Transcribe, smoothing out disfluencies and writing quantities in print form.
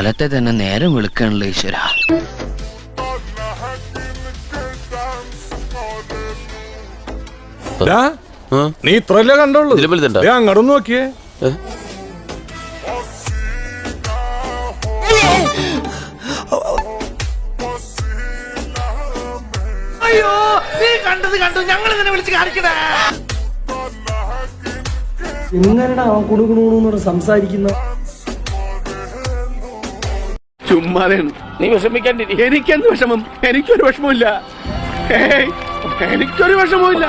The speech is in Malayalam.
കാലത്തെ തന്നെ നേരം വിളിക്കണല്ലോ ഈശ്വര. നീ ഇത്രല്ലേ കണ്ടുള്ളൂ, അങ്ങോട്ട് നോക്കിയേ. അയ്യോ, നീ കണ്ടത് കണ്ടു, ഞങ്ങൾ ഇതിനെ വിളിച്ച് കാണിക്കണേ. എങ്ങനെടാ കുണുകുണു സംസാരിക്കുന്ന? ചുമ്മാതെയാണ്, നീ വിഷമിക്കാണ്ടിരി. എനിക്കെന്ത് വിഷമം? എനിക്കൊരു വിഷമമില്ല, എനിക്കൊരു വിഷമമില്ല.